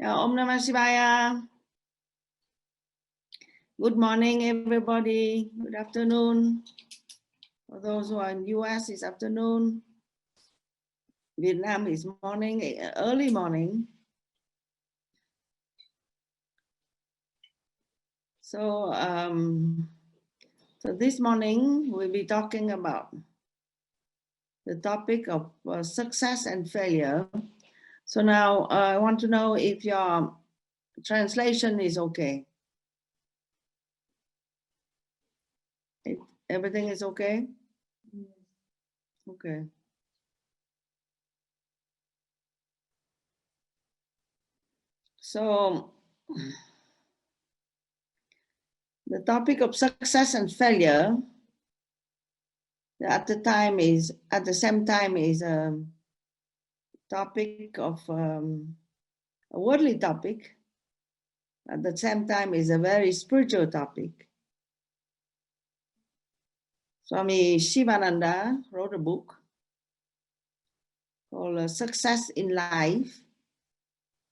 Yeah, Om Namah Shivaya. Good morning, everybody. Good afternoon. For those who are in US, it's afternoon. Vietnam is morning, early morning. So, so this morning we'll be talking about the topic of success and failure. So now I want to know if your translation is okay. Everything is okay? Okay. So the topic of success and failure at the same time is a topic of a worldly topic. At the same time is a very spiritual topic. Swami Sivananda wrote a book called Success in Life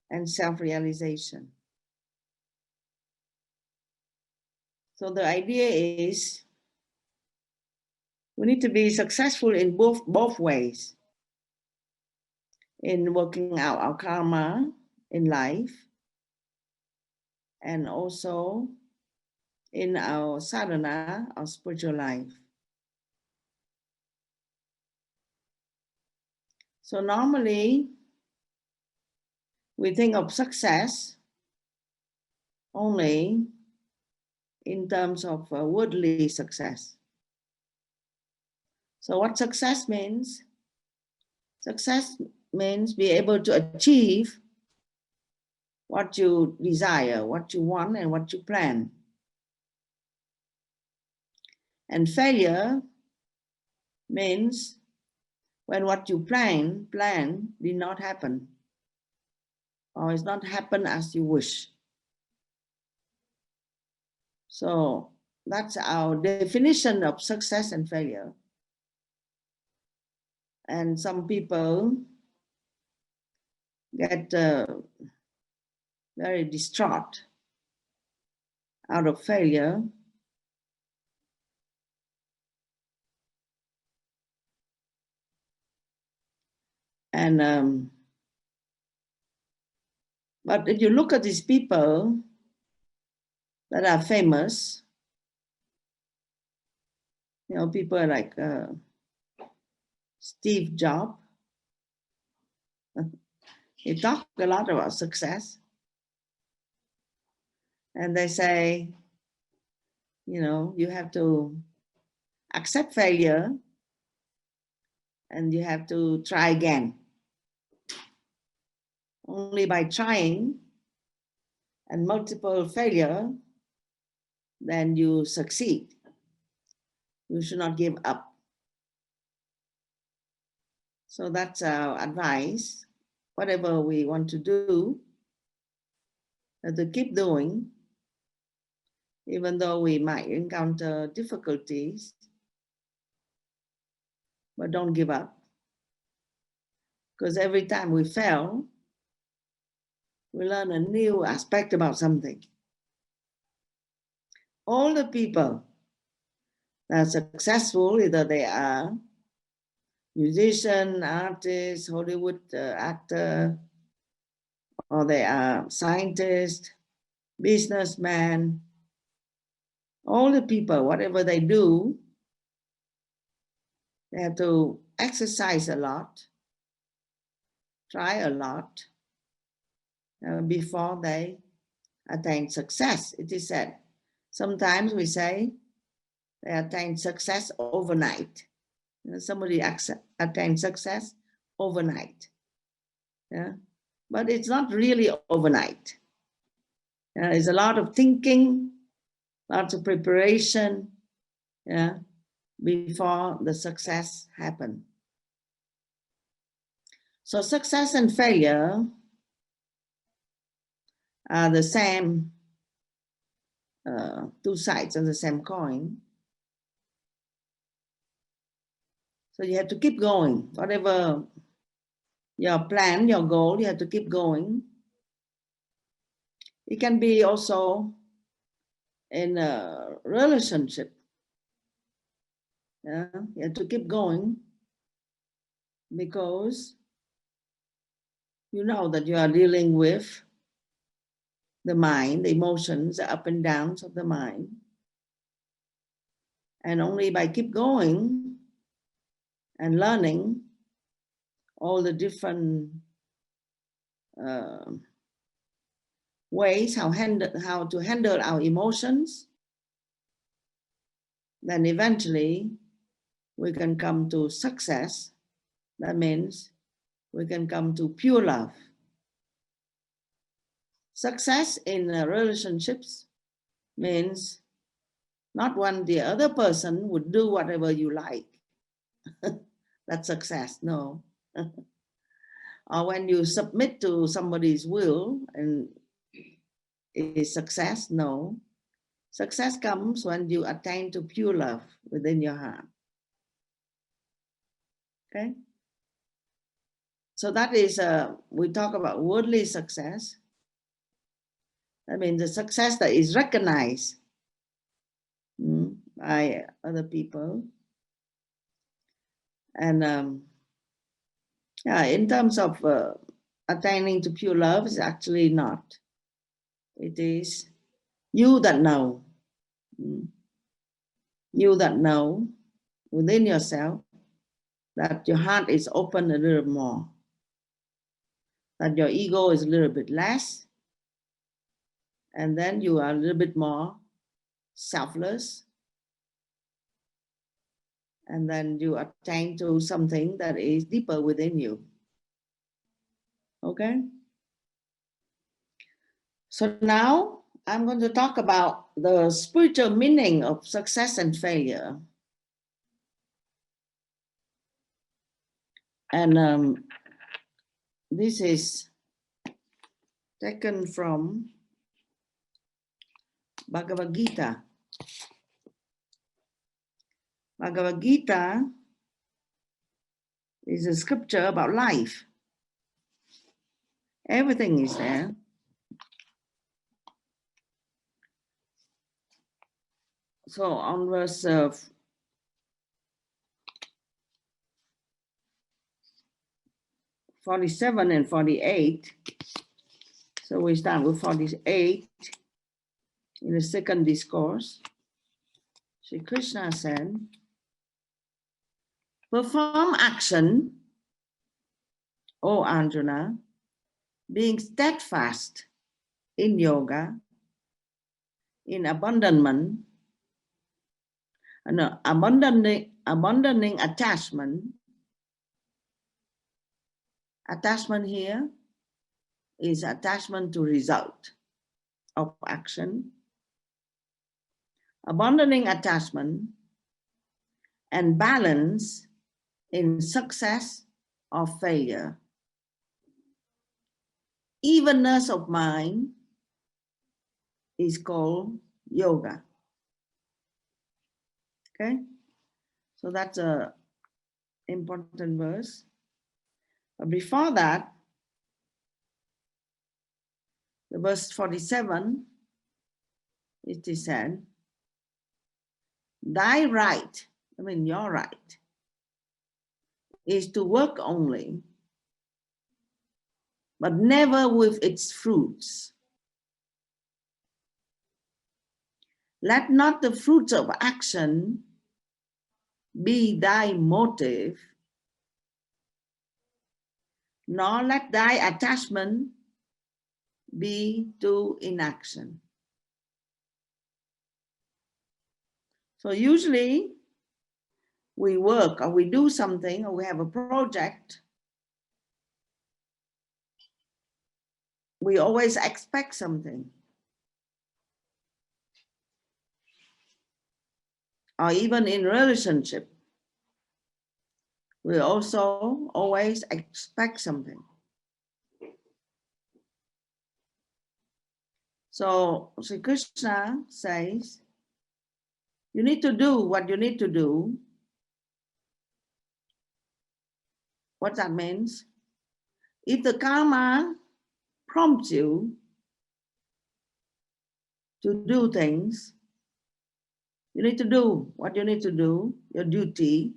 and Self-Realization. So the idea is we need to be successful in both ways, in working out our karma in life and also in our sadhana, our spiritual life. So normally we think of success only in terms of worldly success. So what success means? Success means be able to achieve what you desire, what you want, and what you plan. And failure means when what you plan did not happen, or it's not happen as you wish. So that's our definition of success and failure. And some people get very distraught out of failure. And but if you look at these people that are famous, you know, people like Steve Jobs, he talked a lot about success. And they say, you know, you have to accept failure and you have to try again. Only by trying and multiple failure, then you succeed. You should not give up. So that's our advice. Whatever we want to do, to keep doing, even though we might encounter difficulties, but don't give up. Because every time we fail, we learn a new aspect about something. All the people that are successful, either they are musician, artist, Hollywood actor, or they are scientist, businessman, all the people, whatever they do, they have to exercise a lot, try a lot, before they attain success. It is said, sometimes we say they attain success overnight. You know, somebody attains success overnight. Yeah? But it's not really overnight. It's a lot of thinking, lots of preparation, yeah, before the success happen. So success and failure are the same, two sides of the same coin. So you have to keep going. Whatever your plan, your goal, you have to keep going. It can be also in a relationship. Yeah, you have to keep going because you know that you are dealing with the mind, the emotions, the up and downs of the mind. And only by keep going and learning all the different ways how to handle our emotions, then eventually we can come to success. That means we can come to pure love. Success in relationships means not when the other person would do whatever you like. That's success, no. Or when you submit to somebody's will and is success, no. Success comes when you attain to pure love within your heart. Okay? So that is, we talk about worldly success. I mean, the success that is recognized by other people. And yeah, in terms of attaining to pure love, is actually not. It is you that know. You that know within yourself that your heart is open a little more, that your ego is a little bit less, and then you are a little bit more selfless, and then you attain to something that is deeper within you. Okay? So now I'm going to talk about the spiritual meaning of success and failure. And this is taken from Bhagavad Gita. Bhagavad Gita is a scripture about life. Everything is there. So on verse 47 and 48, so we start with 48 in the second discourse. Sri Krishna said, perform action, O Arjuna, being steadfast in yoga, in abandonment, abandoning attachment. Attachment here is attachment to result of action. Abandoning attachment and balance in success or failure. Evenness of mind is called yoga. Okay, so that's a important verse. But before that, the verse 47, it is said, thy right, I mean your right, is to work only, but never with its fruits. Let not the fruits of action be thy motive, nor let thy attachment be to inaction. So usually we work or we do something or we have a project, we always expect something. Or even in relationship, we also always expect something. So Sri Krishna says, you need to do what you need to do. What that means? If the karma prompts you to do things. You need to do what you need to do, your duty,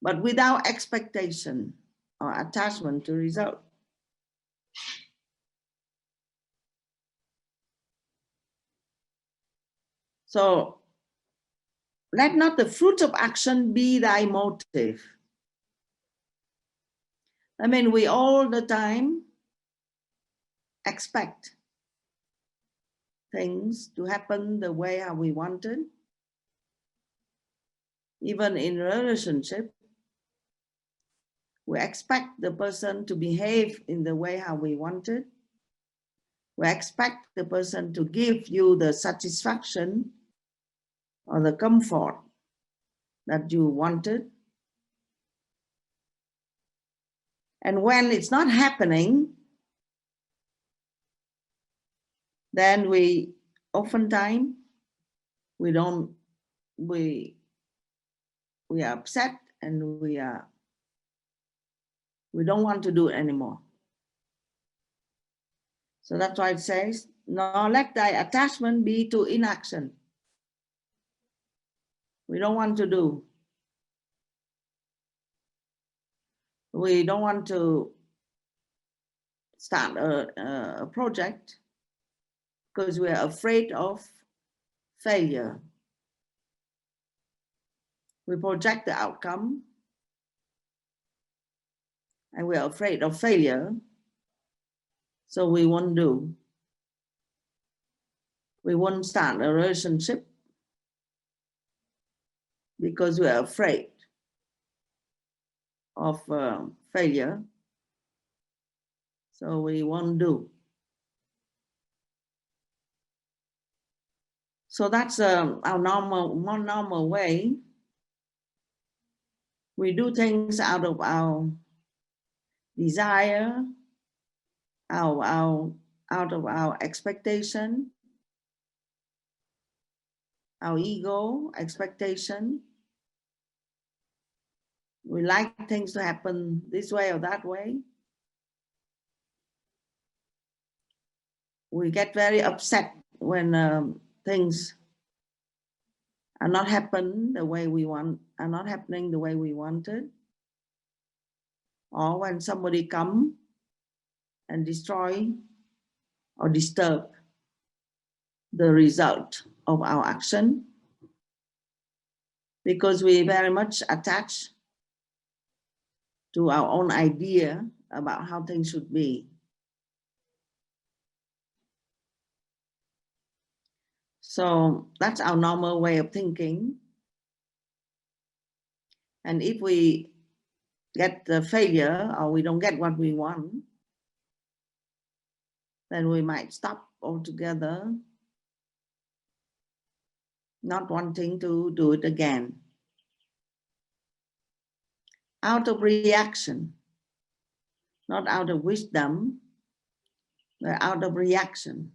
but without expectation or attachment to result. So let not the fruit of action be thy motive. I mean, we all the time expect things to happen the way how we wanted. Even in a relationship, we expect the person to behave in the way how we wanted. We expect the person to give you the satisfaction or the comfort that you wanted. And when it's not happening, then we oftentimes we are upset and we don't want to do it anymore. So that's why it says, nor let thy attachment be to inaction. We don't want to do. We don't want to start a project because we are afraid of failure. We project the outcome and we are afraid of failure, so we won't do. We won't start a relationship because we are afraid of failure, so we won't do. So that's our more normal way. We do things out of our desire, out of our expectation, our ego expectation. We like things to happen this way or that way. We get very upset when things are not happening the way we want, are not happening the way we wanted, or when somebody come and destroy or disturb the result of our action, because we very much attach to our own idea about how things should be. So that's our normal way of thinking. And if we get the failure or we don't get what we want, then we might stop altogether, not wanting to do it again. Out of reaction, not out of wisdom, but out of reaction,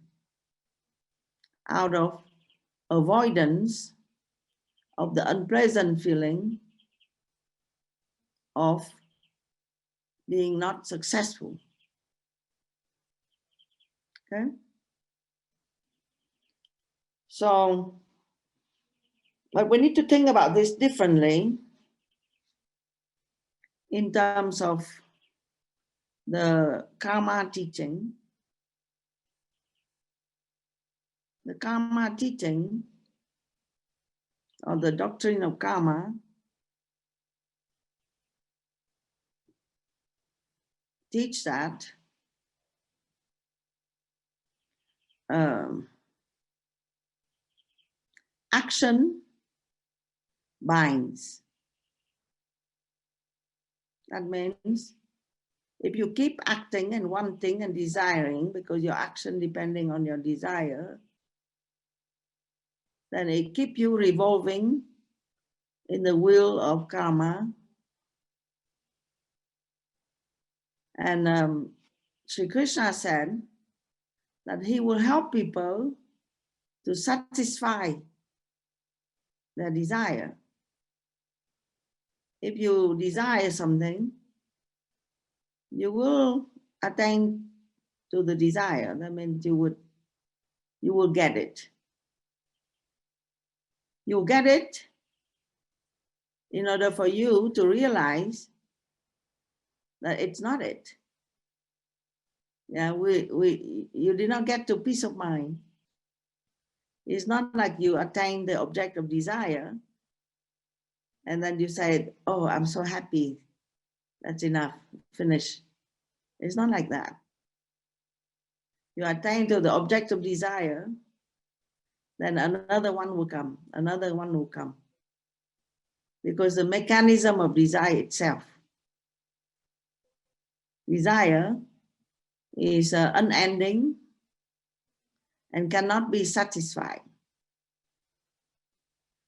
out of avoidance of the unpleasant feeling of being not successful. Okay? So, but we need to think about this differently in terms of the karma teaching. The karma teaching, or the doctrine of karma, teach that action binds. That means if you keep acting and wanting and desiring, because your action depending on your desire, then it keeps you revolving in the wheel of karma. And Sri Krishna said that he will help people to satisfy their desire. If you desire something, you will attain to the desire, that means you will get it. You'll get it in order for you to realize that it's not it. Yeah, you did not get to peace of mind. It's not like you attain the object of desire and then you say, oh, I'm so happy. That's enough, finish. It's not like that. You attain to the object of desire, then another one will come, another one will come. Because the mechanism of desire itself, desire is unending and cannot be satisfied.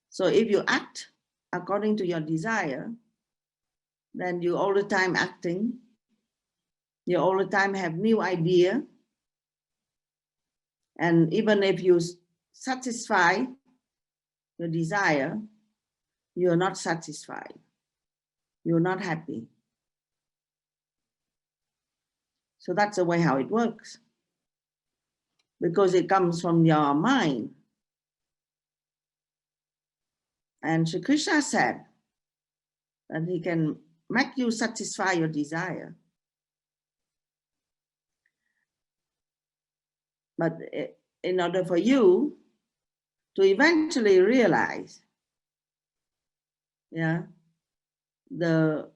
So if you act according to your desire, then you all the time acting, you all the time have new idea, and even if you satisfy your desire, you're not satisfied, you're not happy. So that's the way how it works, because it comes from your mind. And Sri Krishna said that he can make you satisfy your desire. But in order for you to eventually realize, yeah, the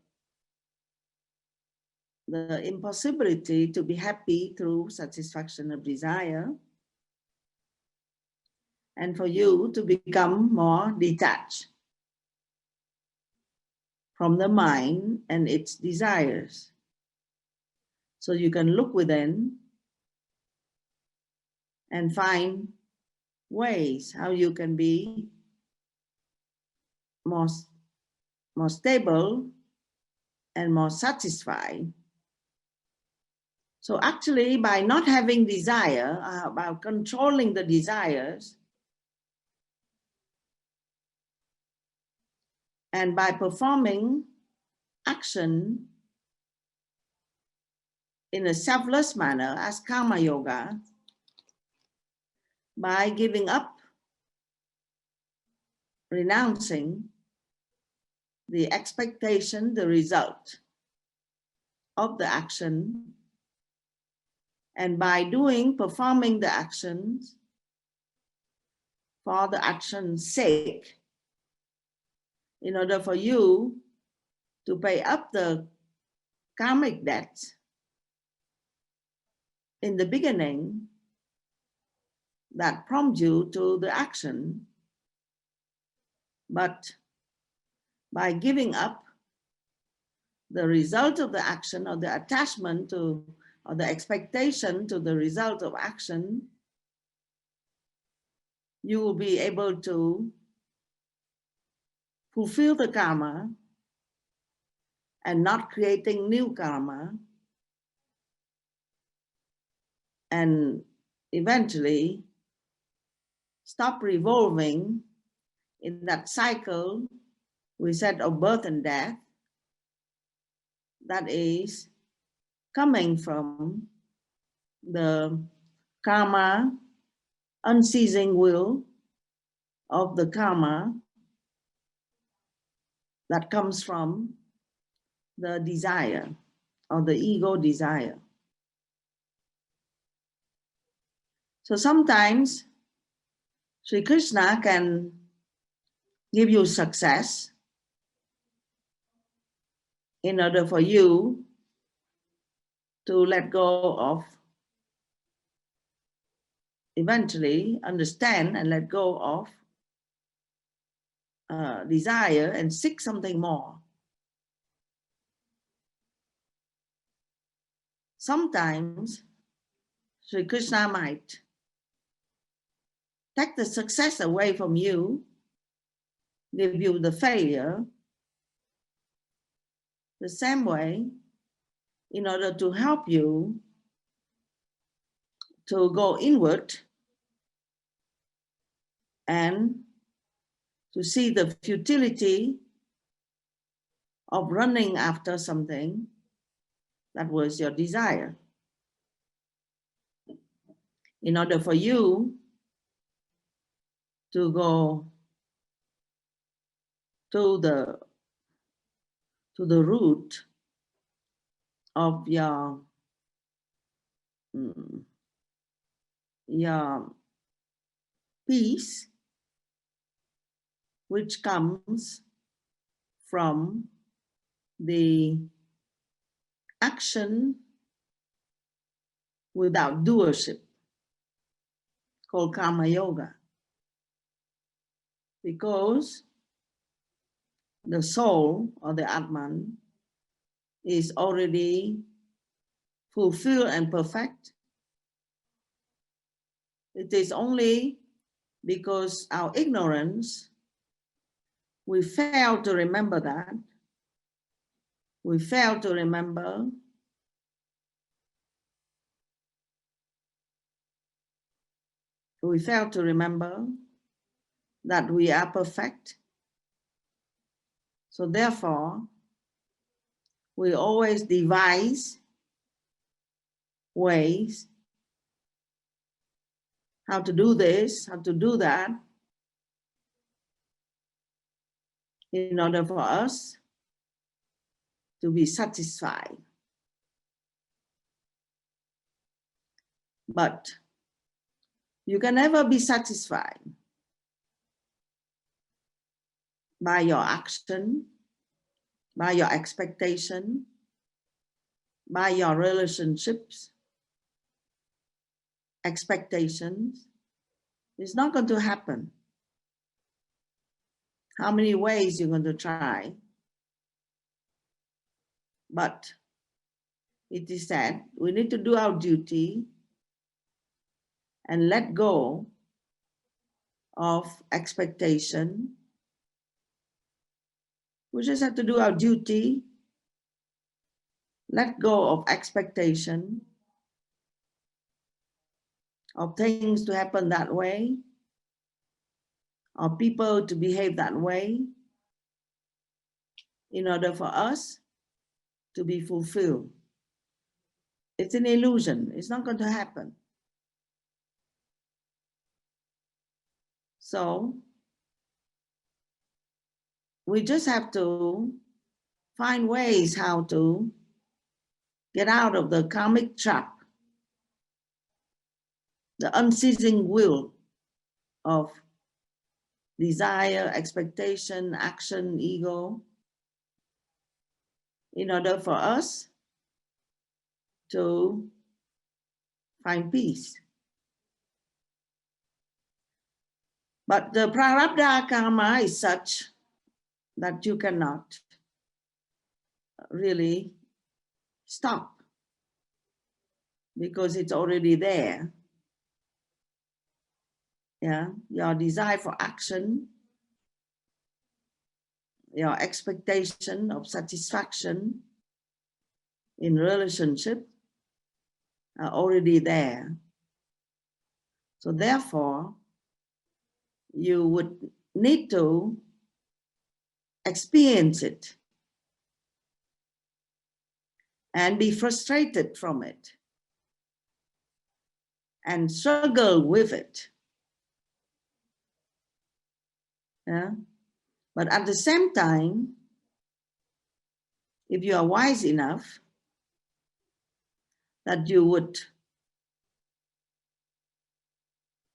impossibility to be happy through satisfaction of desire, and for you to become more detached from the mind and its desires. So you can look within and find ways how you can be more stable and more satisfied. So actually, by not having desire, by controlling the desires, and by performing action in a selfless manner as karma yoga, by giving up, renouncing the expectation, the result of the action, and by performing the actions for the action's sake, in order for you to pay up the karmic debts in the beginning that prompt you to the action, but by giving up the result of the action, or the attachment to, or the expectation to the result of action, you will be able to fulfill the karma and not creating new karma, and eventually stop revolving in that cycle we said of birth and death that is coming from the karma, unceasing will of the karma that comes from the desire, or the ego desire. So sometimes Sri Krishna can give you success in order for you to let go of, eventually understand and let go of desire and seek something more. Sometimes Sri Krishna might take the success away from you, give you the failure, the same way, in order to help you to go inward and to see the futility of running after something that was your desire. in order for you to go to the root of your peace, which comes from the action without doership, called karma yoga. Because the soul or the Atman is already fulfilled and perfect. It is only because our ignorance, we fail to remember that. We fail to remember that we are perfect. So therefore, we always devise ways how to do this, how to do that, in order for us to be satisfied. But you can never be satisfied by your action, by your expectation, by your relationships, expectations. It's not going to happen. How many ways you're going to try? But it is said we need to do our duty and let go of expectation. We just have to do our duty, let go of expectation of things to happen that way, of people to behave that way, in order for us to be fulfilled. It's an illusion. It's not going to happen. So we just have to find ways how to get out of the karmic trap, the unceasing will of desire, expectation, action, ego, in order for us to find peace. But the prarabdha karma is such that you cannot really stop, because it's already there. Yeah, your desire for action, your expectation of satisfaction in relationship are already there. So therefore, you would need to experience it and be frustrated from it and struggle with it. Yeah? But at the same time, if you are wise enough, that you would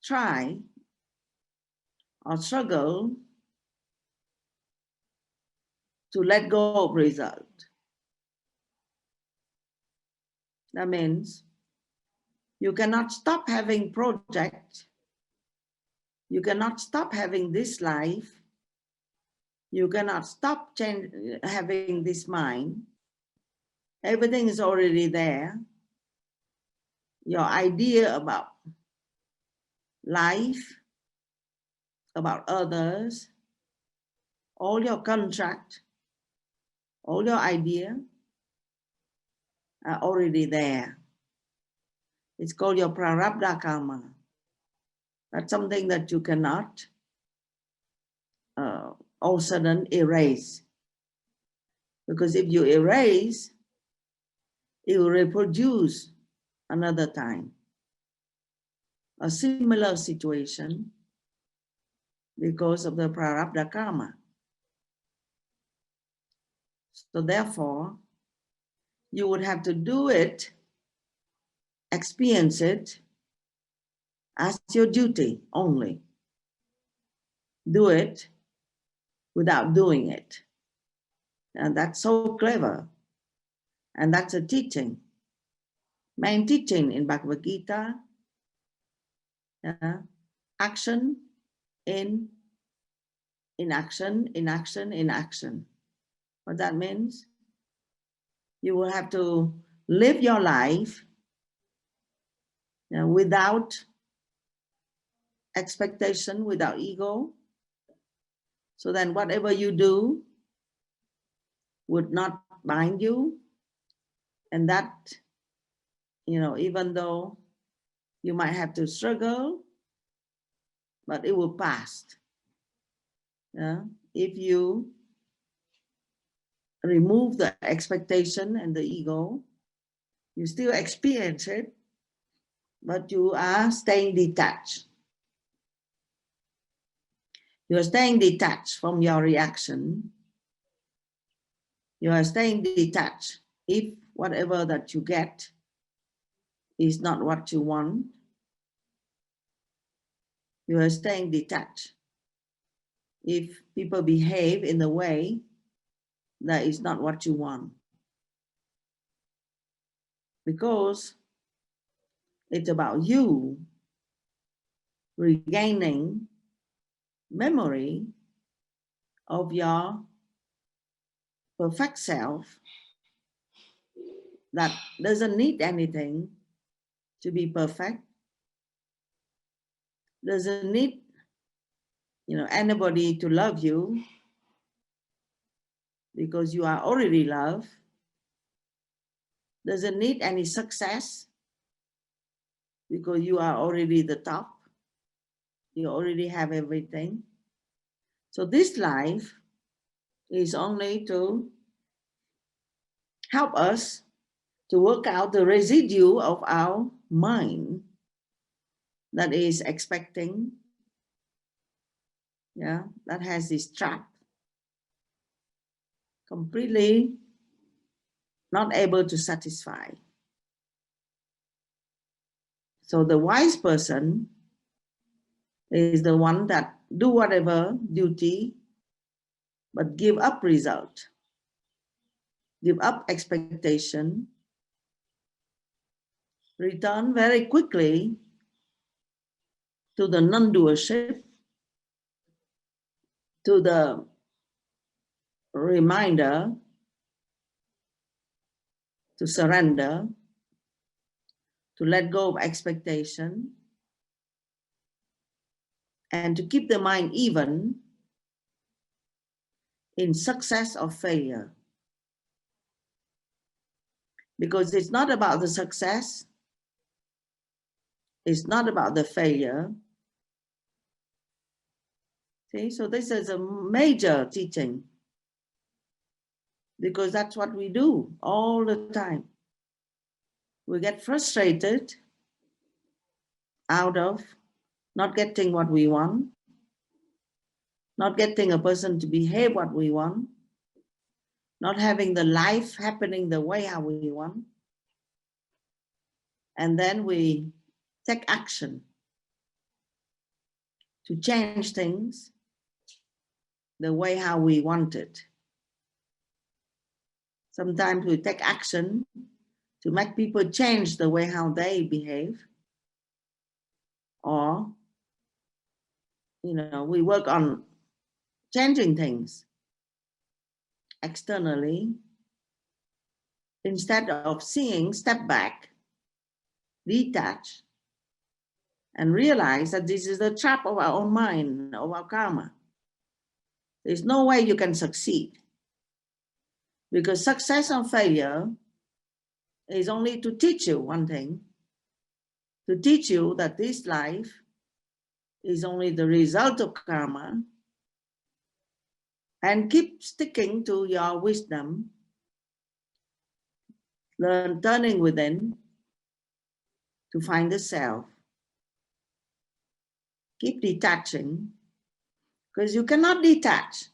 try or struggle to let go of result. That means you cannot stop having project. You cannot stop having this life. You cannot stop having this mind. Everything is already there. Your idea about life, about others, all your contract, all your idea are already there. It's called your prarabdha karma. That's something that you cannot all of a sudden erase. Because if you erase, it will reproduce another time. a similar situation because of the prarabdha karma. So therefore, you would have to do it, experience it as your duty only. Do it without doing it. And that's so clever. And that's a teaching. Main teaching in Bhagavad Gita. Action in action, in action, in action. What that means? You will have to live your life without expectation, without ego. So then whatever you do would not bind you. And that, even though you might have to struggle, but it will pass. If you remove the expectation and the ego, you still experience it, but you are staying detached. You are staying detached from your reaction. You are staying detached if whatever that you get is not what you want. You are staying detached if people behave in a way that is not what you want. Because it's about you regaining memory of your perfect self that doesn't need anything to be perfect, doesn't need anybody to love you because you are already loved, doesn't need any success because you are already the top, you already have everything. So this life is only to help us to work out the residue of our mind that is expecting, that has this trap, completely not able to satisfy. So the wise person is the one that do whatever duty, but give up result, give up expectation, return very quickly to the non-doership, to the reminder to surrender, to let go of expectation, and to keep the mind even in success or failure. Because it's not about the success, it's not about the failure. See, so this is a major teaching, because that's what we do all the time. We get frustrated out of not getting what we want, not getting a person to behave what we want, not having the life happening the way how we want. And then we take action to change things the way how we want it. Sometimes we take action to make people change the way how they behave. Or, we work on changing things externally instead of seeing, step back, detach, and realize that this is the trap of our own mind, of our karma. There's no way you can succeed, because success or failure is only to teach you one thing, to teach you that this life is only the result of karma, and keep sticking to your wisdom, learn turning within to find the self, keep detaching, because you cannot detach.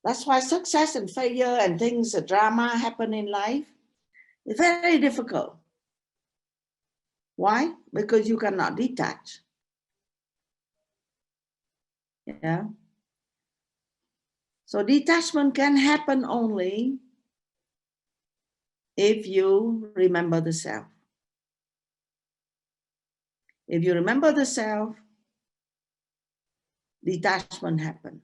That's why success and failure and things, drama happen in life. It's very difficult. Why? Because you cannot detach. Yeah. So detachment can happen only if you remember the self. If you remember the self, detachment happens.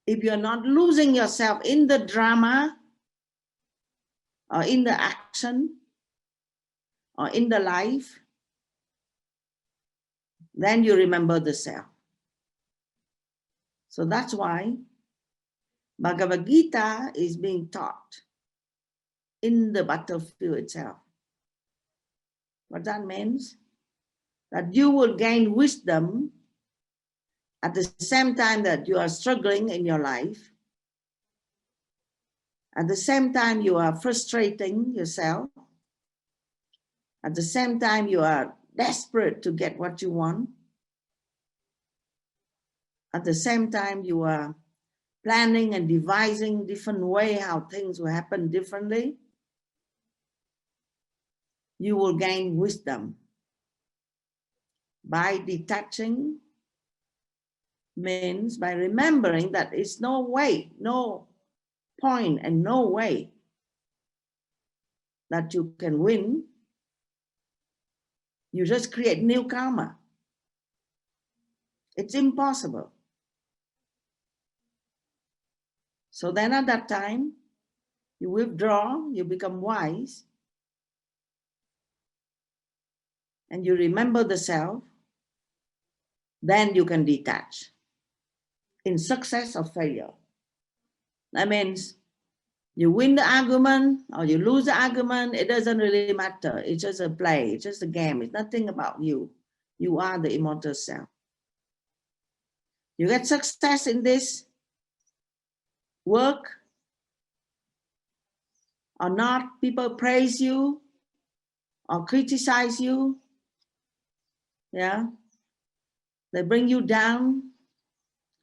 If you're not losing yourself in the drama or in the action or in the life, then you remember the self. So that's why Bhagavad Gita is being taught in the battlefield itself. What that means? That you will gain wisdom at the same time that you are struggling in your life. At the same time you are frustrating yourself. At the same time you are desperate to get what you want. At the same time you are planning and devising different way how things will happen differently. You will gain wisdom. By detaching means by remembering that it's no way, no point and no way that you can win. You just create new karma. It's impossible. So then at that time, you withdraw, you become wise, and you remember the self, then you can detach in success or failure. That means you win the argument or you lose the argument, it doesn't really matter. It's just a play, it's just a game. It's nothing about you. You are the immortal self. You get success in this work or not, people praise you or criticize you. Yeah. They bring you down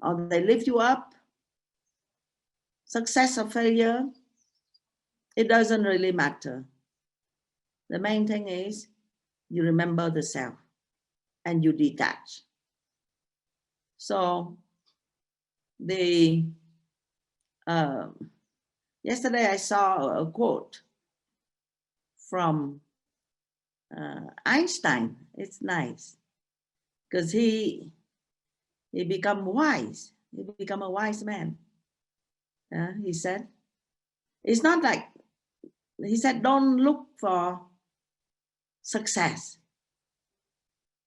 or they lift you up. Success or failure, it doesn't really matter. The main thing is you remember the self and you detach. So yesterday I saw a quote from Einstein. It's nice because he become wise. He become a wise man. He said, it's not like, he said, don't look for success.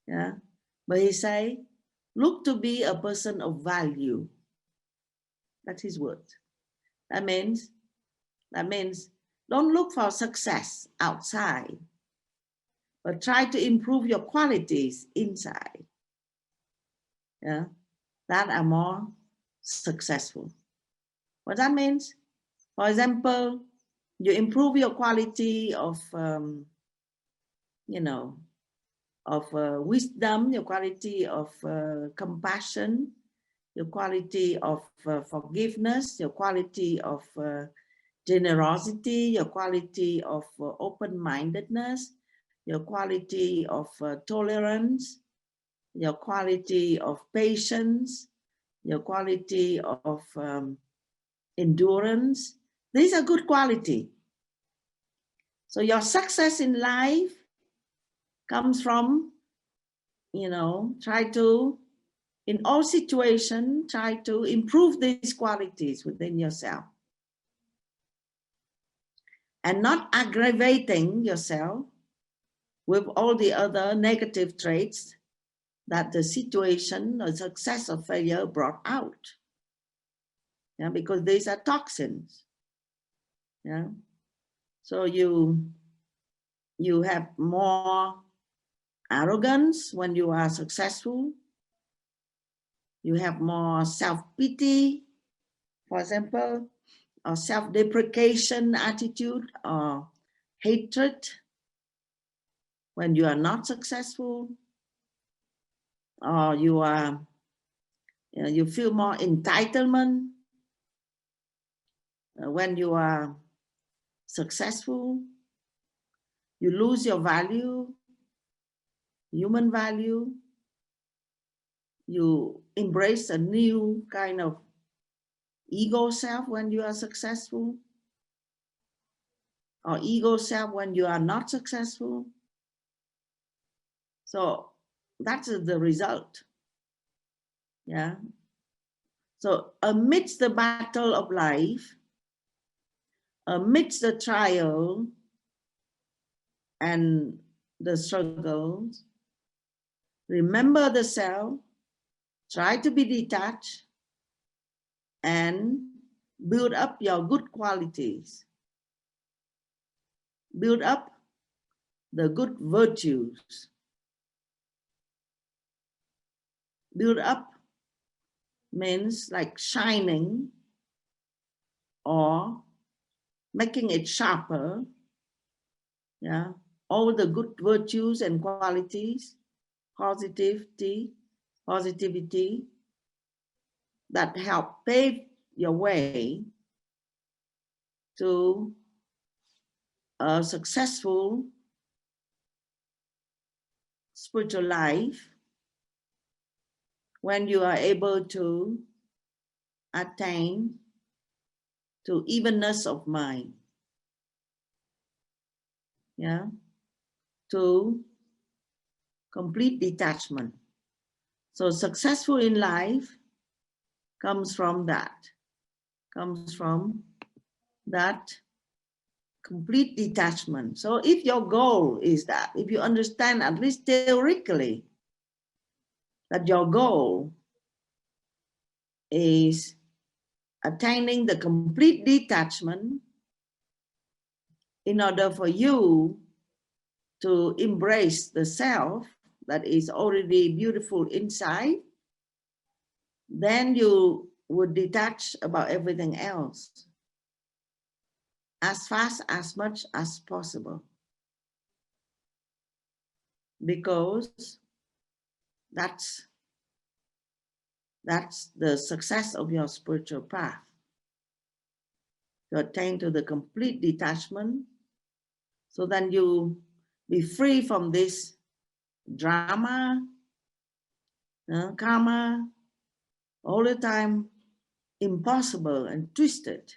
Yeah, but he say, look to be a person of value. That's his word. That means don't look for success outside, but try to improve your qualities inside. Yeah, that are more successful. What that means, for example, you improve your quality of, wisdom, your quality of compassion, your quality of forgiveness, your quality of generosity, your quality of open-mindedness, your quality of tolerance, your quality of patience, your quality of endurance. These are good quality. So your success in life comes from, try to, in all situations, try to improve these qualities within yourself. And not aggravating yourself with all the other negative traits that the situation or success or failure brought out. Yeah, because these are toxins. Yeah. So you have more arrogance when you are successful. You have more self-pity, for example, or self-deprecation attitude or hatred when you are not successful. or you feel more entitlement when you are successful. You lose your value, human value. You embrace a new kind of ego self when you are successful, or ego self when you are not successful. So that's the result. Yeah. So amidst the battle of life, amidst the trial and the struggles, remember the self, try to be detached, and build up your good qualities. Build up the good virtues. Build up means like shining or making it sharper. Yeah, all the good virtues and qualities, positivity that help pave your way to a successful spiritual life, when you are able to attain to evenness of mind, yeah, to complete detachment. So successful in life comes from that complete detachment. So if your goal is that, if you understand at least theoretically that your goal is attaining the complete detachment in order for you to embrace the self that is already beautiful inside, then you would detach about everything else as fast, as much as possible, because that's the success of your spiritual path, to attain to the complete detachment. So then you be free from this drama, karma, all the time impossible and twisted,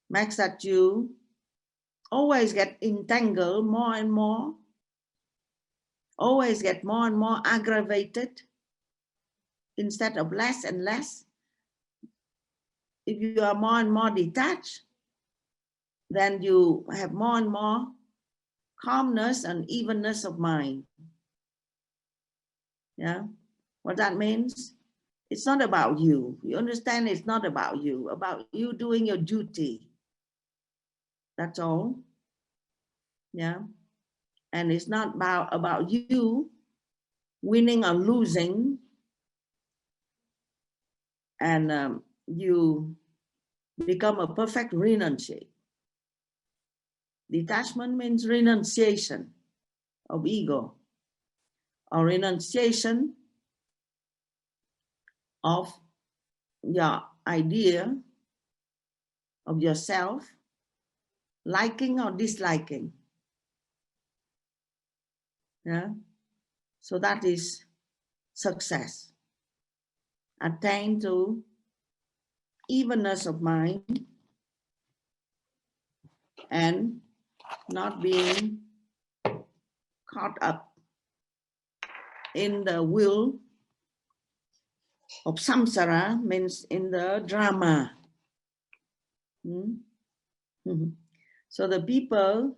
makes that you always get entangled more and more, always get more and more aggravated instead of less and less. If you are more and more detached, then you have more and more calmness and evenness of mind. Yeah, what that means, it's not about you. You understand, it's not about you doing your duty. That's all. Yeah, and it's not about you winning or losing, and you become a perfect renunciate. Detachment means renunciation of ego, or renunciation of your idea of yourself, liking or disliking. Yeah, so that is success. Attain to evenness of mind and not being caught up in the wheel of samsara, means in the drama. So the people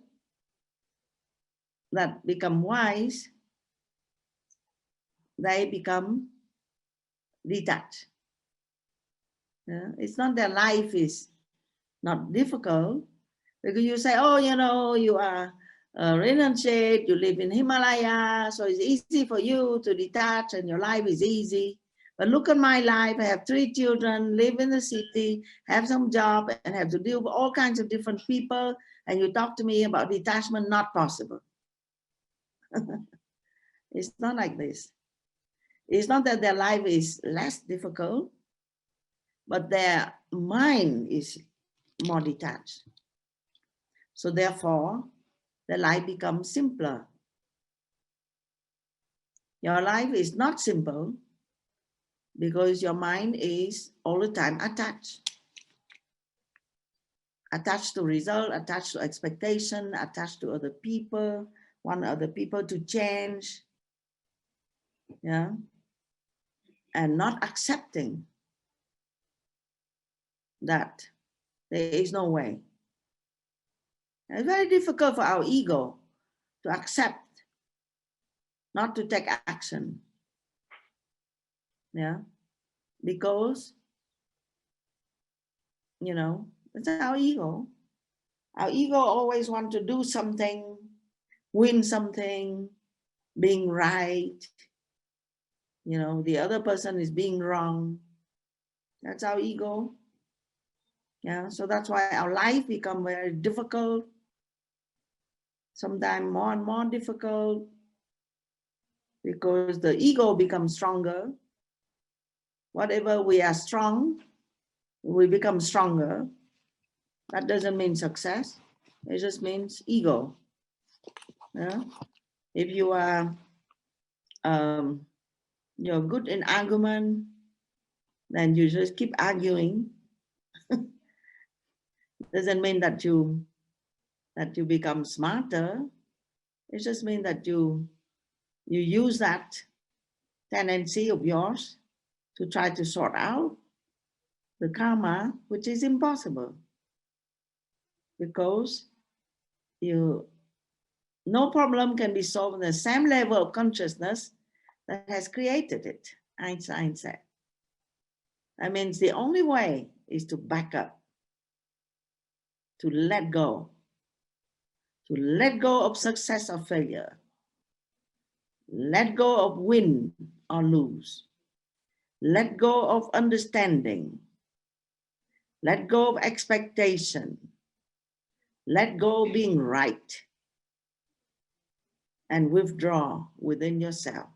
that become wise, they become detached. It's not their life is not difficult, because you say, oh, you are a renunciate, you live in Himalaya, so it's easy for you to detach and your life is easy. But look at my life, I have 3 children, live in the city, have some job, and have to deal with all kinds of different people, and you talk to me about detachment, not possible. It's not like this. It's not that their life is less difficult, but their mind is more detached. So therefore, the life becomes simpler. Your life is not simple because your mind is all the time attached. Attached to result, attached to expectation, attached to other people, want other people to change, yeah, and not accepting that there is no way. It's very difficult for our ego to accept, not to take action, yeah, because, you know, it's our ego. Our ego always want to do something, win something, being right. You know, the other person is being wrong. That's our ego. Yeah, so that's why our life become very difficult. Sometimes more and more difficult because the ego becomes stronger. Whatever we are strong, we become stronger. That doesn't mean success. It just means ego. Yeah? If you are you're good in argument, then you just keep arguing. Doesn't mean that you become smarter. It just means that you use that tendency of yours to try to sort out the karma, which is impossible because no problem can be solved on the same level of consciousness that has created it, Einstein said. That means the only way is to back up, to let go of success or failure, let go of win or lose, let go of understanding, let go of expectation, let go of being right, and withdraw within yourself.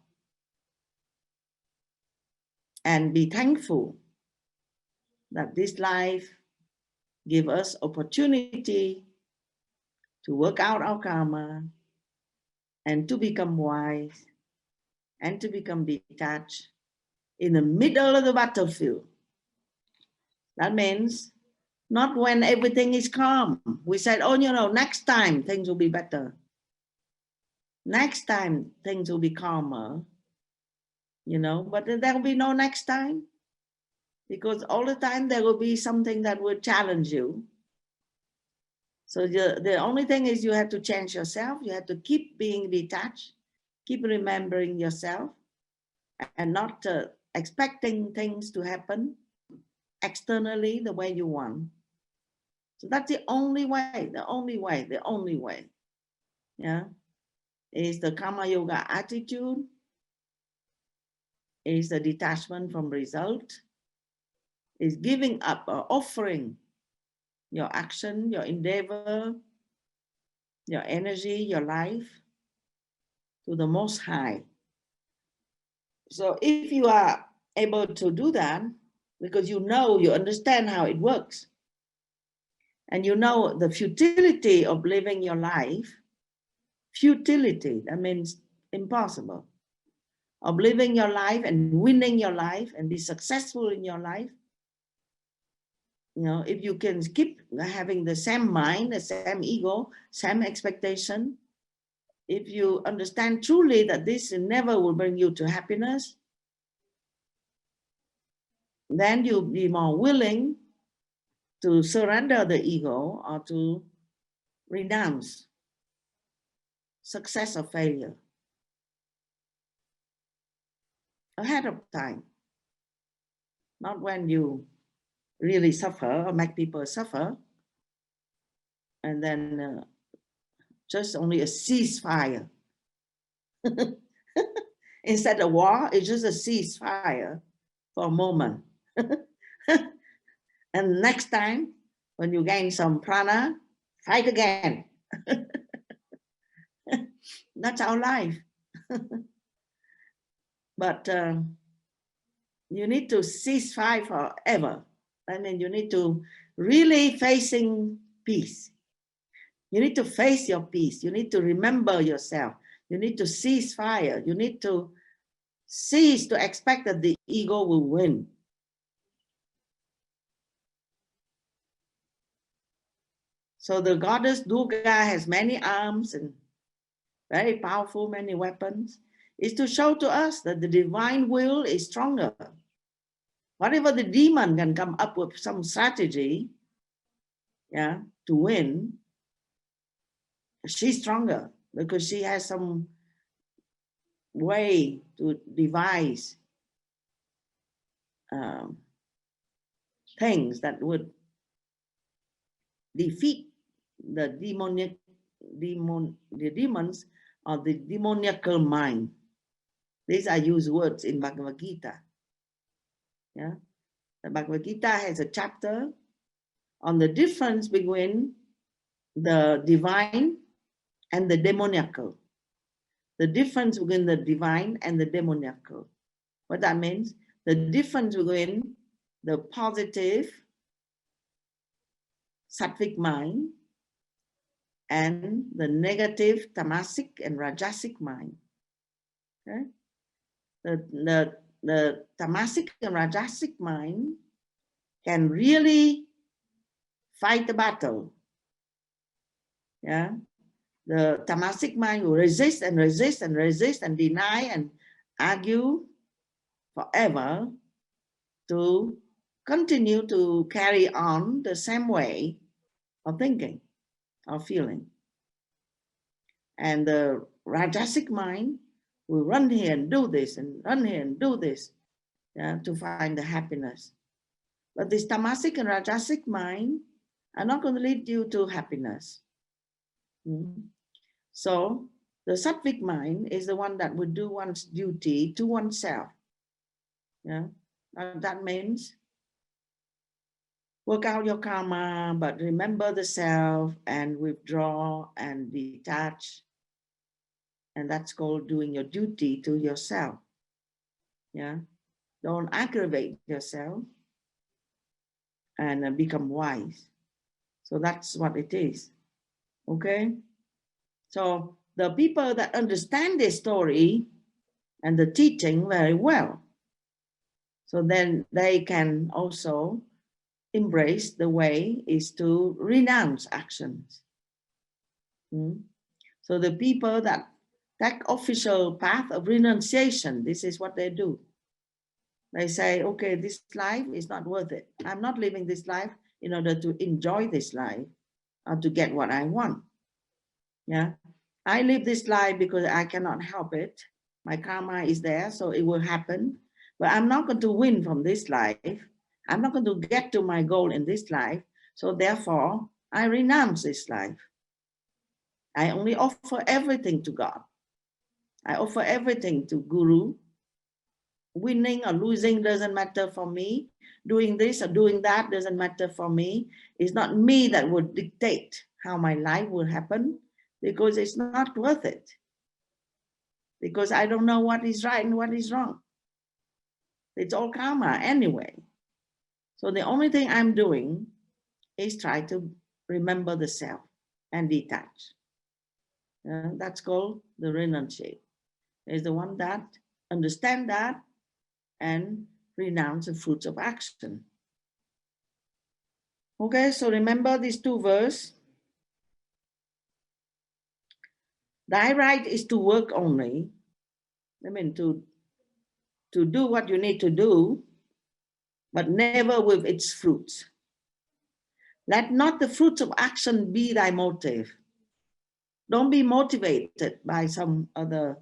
And be thankful that this life gives us opportunity to work out our karma and to become wise and to become detached in the middle of the battlefield. That means not when everything is calm. We said, oh, you know, next time things will be better. Next time things will be calmer, you know, but there will be no next time because all the time there will be something that will challenge you. So the only thing is you have to change yourself. You have to keep being detached, keep remembering yourself and not expecting things to happen externally the way you want. So that's the only way, the only way. Yeah, is the karma yoga attitude, is the detachment from result, is giving up or offering your action, your endeavor, your energy, your life to the Most High. So if you are able to do that, because you understand how it works, and you know the futility of living your life, futility, that means impossible, of living your life and winning your life and be successful in your life. You know, if you can keep having the same mind, the same ego, same expectation, if you understand truly that this never will bring you to happiness, then you'll be more willing to surrender the ego or to renounce success or failure ahead of time. Not when you really suffer or make people suffer, and then just only a ceasefire. Instead of war, it's just a ceasefire for a moment. And next time, when you gain some prana, fight again. That's our life. But you need to cease fire forever. I mean, you need to really facing peace. You need to face your peace. You need to remember yourself. You need to cease fire. You need to cease to expect that the ego will win. So the goddess Durga has many arms and very powerful, many weapons, is to show to us that the divine will is stronger. Whatever the demon can come up with some strategy, yeah, to win, she's stronger because she has some way to devise things that would defeat the demons or the demoniacal mind. These are used words in Bhagavad Gita. Yeah, the Bhagavad Gita has a chapter on the difference between the divine and the demoniacal. The difference between the divine and the demoniacal. What that means, the difference between the positive sattvic mind and the negative tamasic and rajasic mind. Okay? The tamasic and rajasic mind can really fight the battle. Yeah, the tamasic mind will resist and resist and resist and deny and argue forever to continue to carry on the same way of thinking or feeling. And the rajasic mind will run here and do this and run here and do this, yeah, to find the happiness. But this tamasic and rajasic mind are not going to lead you to happiness. So the sattvic mind is the one that would do one's duty to oneself. Yeah, that means work out your karma, but remember the self and withdraw and detach. And that's called doing your duty to yourself. Yeah, don't aggravate yourself and become wise. So that's what it is. Okay. So the people that understand this story and the teaching very well, so then they can also embrace the way is to renounce actions. So the people that take official path of renunciation, this is what they do. They say, okay, this life is not worth it. I'm not living this life in order to enjoy this life or to get what I want. Yeah, I live this life because I cannot help it. My karma is there, so it will happen. But I'm not going to win from this life. I'm not going to get to my goal in this life. So therefore, I renounce this life. I only offer everything to God. I offer everything to Guru. Winning or losing doesn't matter for me. Doing this or doing that doesn't matter for me. It's not me that would dictate how my life will happen, because it's not worth it. Because I don't know what is right and what is wrong. It's all karma anyway. So the only thing I'm doing is try to remember the self and detach. That's called the renunciate. Is the one that understand that and renounce the fruits of action. Okay, so remember these two verses. Thy right is to work only. I mean, to do what you need to do, but never with its fruits. Let not the fruits of action be thy motive. Don't be motivated by some other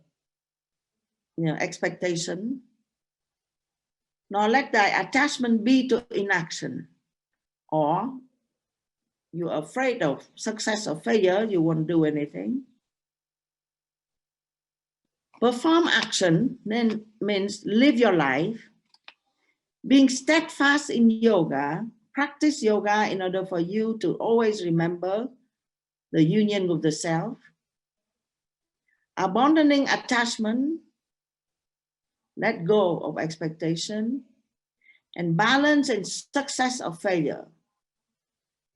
expectation, nor let thy attachment be to inaction. Or you're afraid of success or failure, you won't do anything. Perform action then means live your life. Being steadfast in yoga, practice yoga in order for you to always remember the union with the self. Abandoning attachment let go of expectation, and balance and success or failure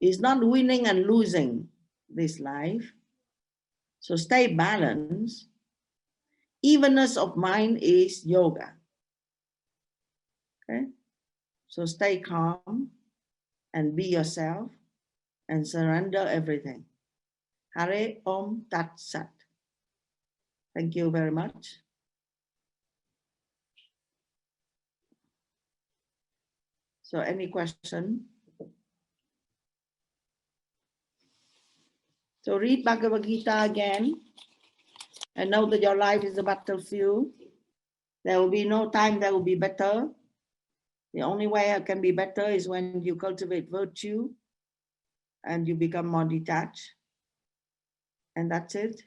is not winning and losing this life. So stay balanced. Evenness of mind is yoga. Okay? So stay calm and be yourself and surrender everything. Hare Om Tat Sat. Thank you very much. So any question? So read Bhagavad Gita again and know that your life is a battlefield. There will be no time that will be better. The only way it can be better is when you cultivate virtue and you become more detached. And that's it.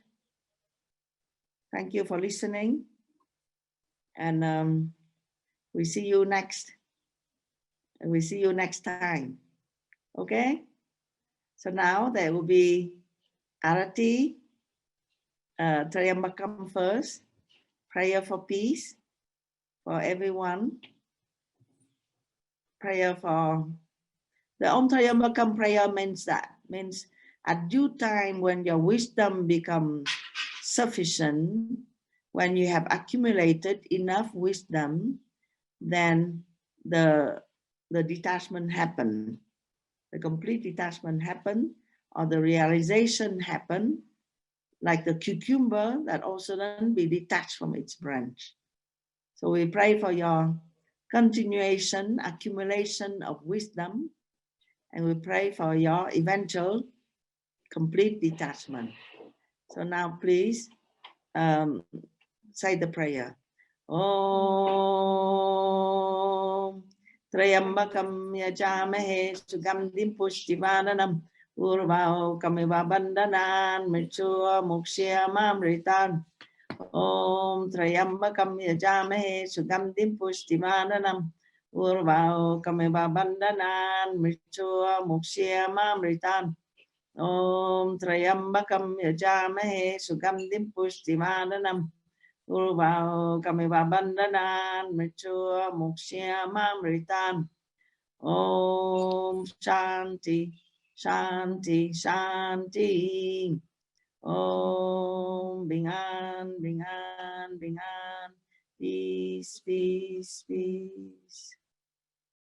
Thank you for listening. And we see you next. And we see you next time. Okay? So now there will be Arati, Trayambakam first, prayer for peace for everyone. Prayer for the Om Trayambakam prayer means at due time when your wisdom becomes sufficient, when you have accumulated enough wisdom, then the detachment happen, the complete detachment happen, or the realization happen, like the cucumber that also then be detached from its branch. So we pray for your continuation, accumulation of wisdom, and we pray for your eventual complete detachment. So now please say the prayer. Om Trayambakam Yajamahe Sugandhim Pushtivananam Urvao Kamiva Bandanan Michua Mukshya Mamritan. Om Trayambakam Yajamahe Sugandhim Pushtivananam Urvao Kamiva Bandanan Michua Mukshya Mamritan. Om Trayambakam Yajamahe Sugandhim Pushtivananam Urvao Kamiva Bandanan Michua Mukshya Mamritan. Om Shanti Shanti Shanti. Om Bingan Bingan Bingan. Peace, peace, peace.